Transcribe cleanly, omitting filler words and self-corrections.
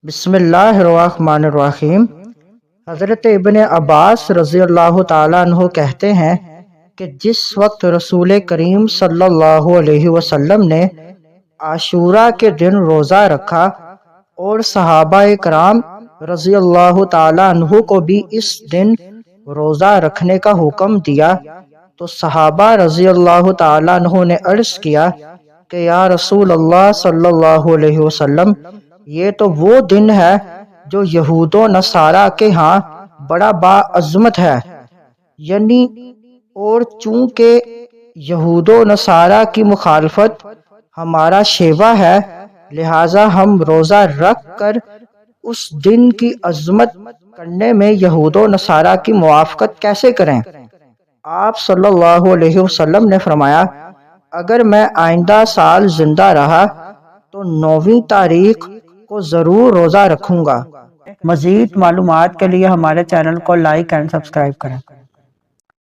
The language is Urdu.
بسم اللہ الرحمن الرحیم۔ حضرت ابن عباس رضی اللہ تعالیٰ عنہ کہتے ہیں کہ جس وقت رسول کریم صلی اللہ علیہ وسلم نے عاشوراء کے دن روزہ رکھا اور صحابہ کرام رضی اللہ تعالیٰ عنہ کو بھی اس دن روزہ رکھنے کا حکم دیا تو صحابہ رضی اللہ تعالیٰ عنہ نے عرض کیا کہ یا رسول اللہ صلی اللہ علیہ وسلم، یہ تو وہ دن ہے جو یہود و نصارہ کے ہاں بڑا باعظمت ہے، یعنی اور چونکہ یہود و نصارہ کی مخالفت ہمارا شیوہ ہے، لہٰذا ہم روزہ رکھ کر اس دن کی عظمت کرنے میں یہود و نصارہ کی موافقت کیسے کریں؟ آپ صلی اللہ علیہ وسلم نے فرمایا، اگر میں آئندہ سال زندہ رہا تو 9ویں تاریخ کو ضرور روزہ رکھوں گا۔ مزید معلومات کے لیے ہمارے چینل کو لائک اینڈ سبسکرائب کریں۔